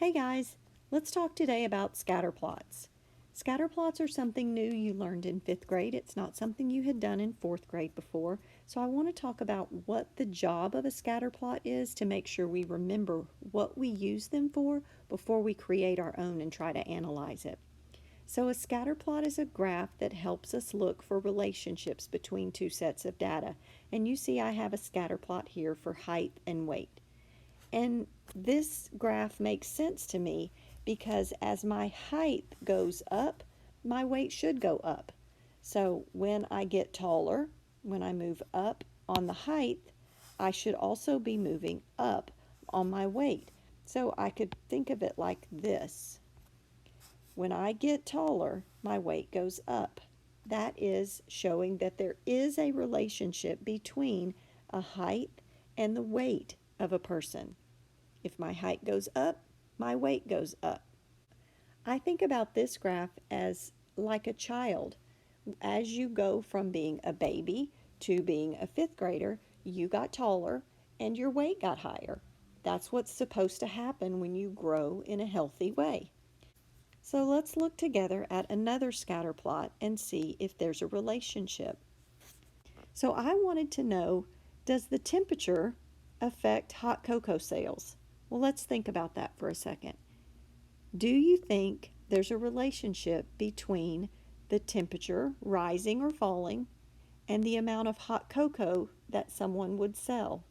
Hey guys, let's talk today about scatterplots. Scatterplots are something new you learned in 5th grade. It's not something you had done in 4th grade before. So I want to talk about what the job of a scatterplot is to make sure we remember what we use them for before we create our own and try to analyze it. So a scatterplot is a graph that helps us look for relationships between two sets of data. And you see I have a scatterplot here for height and weight. And this graph makes sense to me because as my height goes up, my weight should go up. So when I get taller, when I move up on the height, I should also be moving up on my weight. So I could think of it like this. When I get taller, my weight goes up. That is showing that there is a relationship between a height and the weight of a person. If my height goes up, my weight goes up. I think about this graph as like a child. As you go from being a baby to being a 5th grader, you got taller and your weight got higher. That's what's supposed to happen when you grow in a healthy way. So let's look together at another scatter plot and see if there's a relationship. So I wanted to know, does the temperature affect hot cocoa sales? Well, let's think about that for a second. Do you think there's a relationship between the temperature rising or falling and the amount of hot cocoa that someone would sell?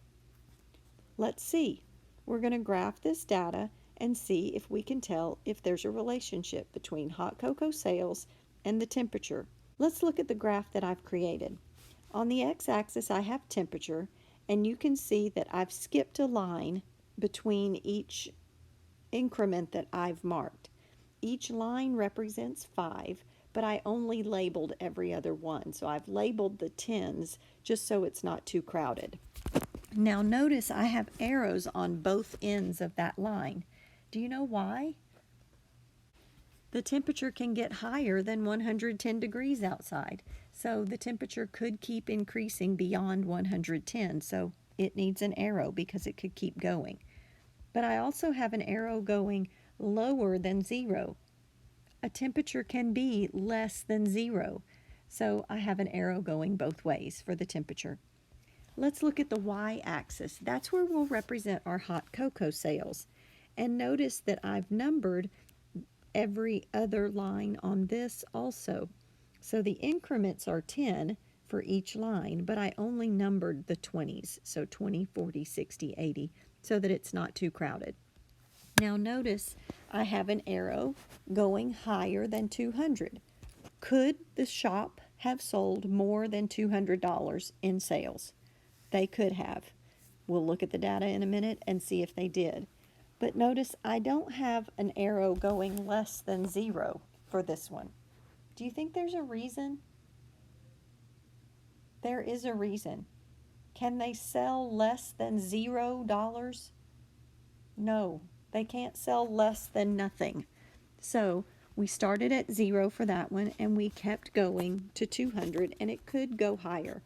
Let's see. We're going to graph this data and see if we can tell if there's a relationship between hot cocoa sales and the temperature. Let's look at the graph that I've created. On the x-axis I have temperature, and you can see that I've skipped a line between each increment that I've marked. Each line represents 5, but I only labeled every other one. So I've labeled the 10s just so it's not too crowded. Now notice I have arrows on both ends of that line. Do you know why? The temperature can get higher than 110 degrees outside. So the temperature could keep increasing beyond 110. So it needs an arrow because it could keep going. But I also have an arrow going lower than 0. A temperature can be less than 0. So I have an arrow going both ways for the temperature. Let's look at the y-axis. That's where we'll represent our hot cocoa sales. And notice that I've numbered every other line on this also. So the increments are 10 for each line, but I only numbered the 20s, so 20, 40, 60, 80, so that it's not too crowded. Now notice I have an arrow going higher than 200. Could the shop have sold more than $200 in sales? They could have. We'll look at the data in a minute and see if they did. But notice I don't have an arrow going less than 0 for this one. Do you think there's a reason? There is a reason. Can they sell less than $0? No, they can't sell less than nothing. So we started at 0 for that one and we kept going to 200, and it could go higher.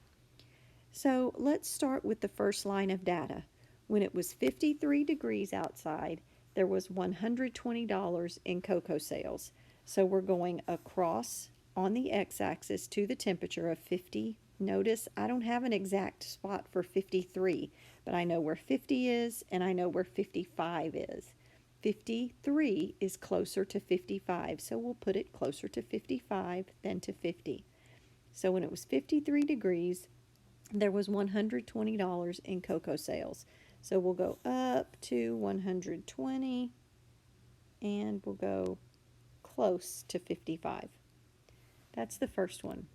So let's start with the first line of data. When it was 53 degrees outside, there was $120 in cocoa sales. So we're going across on the x-axis to the temperature of 50. Notice I don't have an exact spot for 53, but I know where 50 is and I know where 55 is. 53 is closer to 55, so we'll put it closer to 55 than to 50. So when it was 53 degrees, there was $120 in cocoa sales. So we'll go up to 120 and we'll go close to 55. That's the first one.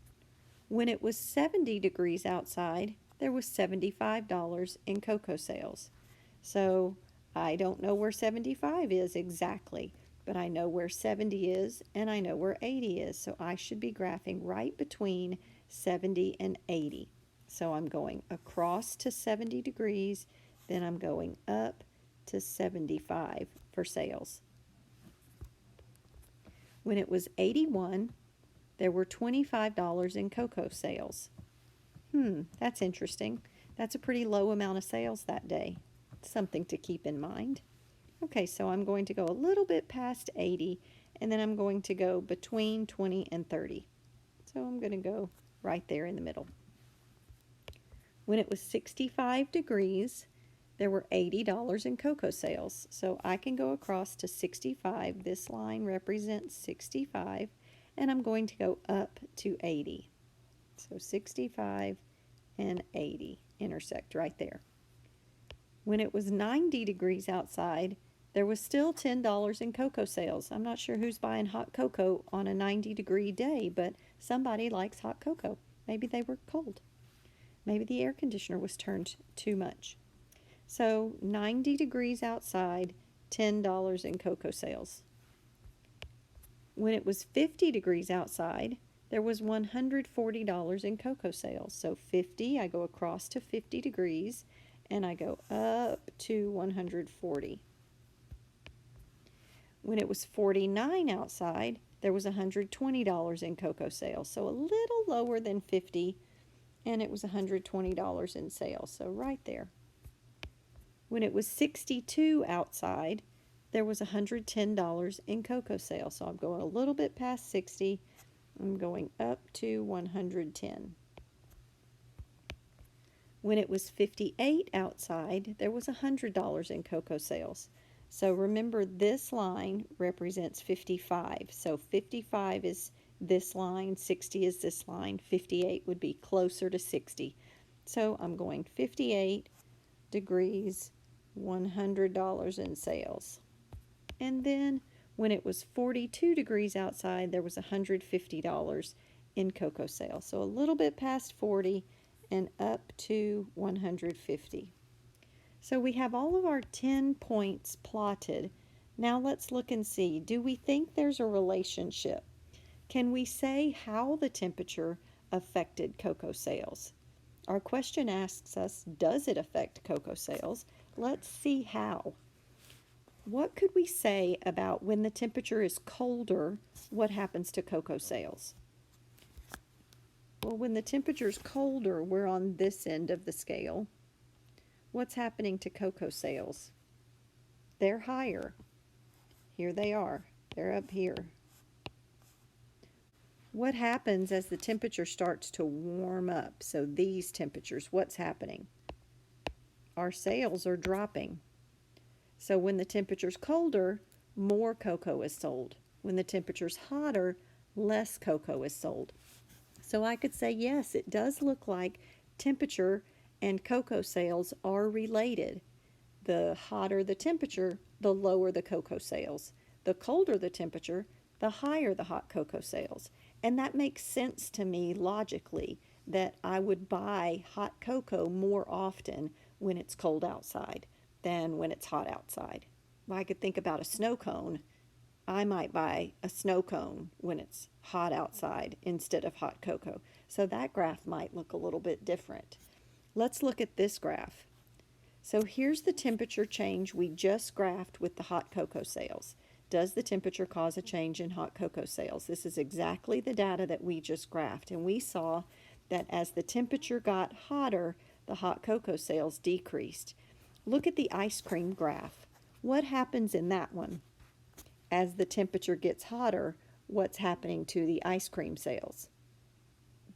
When it was 70 degrees outside, there was $75 in cocoa sales. So I don't know where 75 is exactly, but I know where 70 is and I know where 80 is. So I should be graphing right between 70 and 80. So I'm going across to 70 degrees, then I'm going up to 75 for sales. When it was 81, there were $25 in cocoa sales. That's interesting. That's a pretty low amount of sales that day. Something to keep in mind. Okay, so I'm going to go a little bit past 80, and then I'm going to go between 20 and 30. So I'm going to go right there in the middle. When it was 65 degrees, there were $80 in cocoa sales. So I can go across to 65. This line represents 65, and I'm going to go up to 80. So 65 and 80 intersect right there. When it was 90 degrees outside, there was still $10 in cocoa sales. I'm not sure who's buying hot cocoa on a 90-degree day, but somebody likes hot cocoa. Maybe they were cold. Maybe the air conditioner was turned too much. So 90 degrees outside, $10 in cocoa sales. When it was 50 degrees outside, there was $140 in cocoa sales. So 50, I go across to 50 degrees, and I go up to 140. When it was 49 outside, there was $120 in cocoa sales. So a little lower than 50, and it was $120 in sales. So right there. When it was 62 outside, there was $110 in cocoa sales. So I'm going a little bit past 60. I'm going up to 110. When it was 58 outside, there was $100 in cocoa sales. So remember, this line represents 55. So 55 is this line, 60 is this line, 58 would be closer to 60. So I'm going 58 degrees, $100 in sales. And then when it was 42 degrees outside, there was $150 in cocoa sales. So a little bit past 40 and up to 150. So we have all of our 10 points plotted. Now let's look and see, do we think there's a relationship? Can we say how the temperature affected cocoa sales? Our question asks us, does it affect cocoa sales? Let's see how. What could we say about when the temperature is colder, what happens to cocoa sales? Well, when the temperature is colder, we're on this end of the scale. What's happening to cocoa sales? They're higher. Here they are. They're up here. What happens as the temperature starts to warm up? So these temperatures, what's happening? Our sales are dropping. So when the temperature's colder, more cocoa is sold. When the temperature's hotter, less cocoa is sold. So I could say, yes, it does look like temperature and cocoa sales are related. The hotter the temperature, the lower the cocoa sales. The colder the temperature, the higher the hot cocoa sales. And that makes sense to me logically, that I would buy hot cocoa more often when it's cold outside than when it's hot outside. Well, I could think about a snow cone. I might buy a snow cone when it's hot outside instead of hot cocoa. So that graph might look a little bit different. Let's look at this graph. So here's the temperature change we just graphed with the hot cocoa sales. Does the temperature cause a change in hot cocoa sales? This is exactly the data that we just graphed, and we saw that as the temperature got hotter, the hot cocoa sales decreased. Look at the ice cream graph. What happens in that one? As the temperature gets hotter, what's happening to the ice cream sales?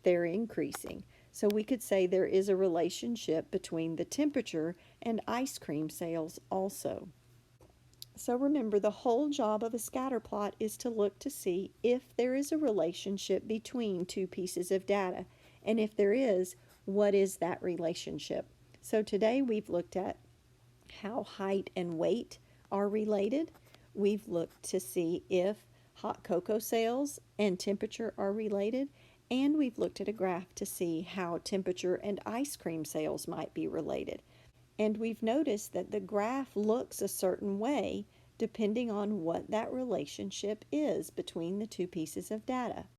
They're increasing. So we could say there is a relationship between the temperature and ice cream sales also. So remember, the whole job of a scatter plot is to look to see if there is a relationship between two pieces of data. And if there is, what is that relationship? So today we've looked at how height and weight are related. We've looked to see if hot cocoa sales and temperature are related. And we've looked at a graph to see how temperature and ice cream sales might be related. And we've noticed that the graph looks a certain way depending on what that relationship is between the two pieces of data.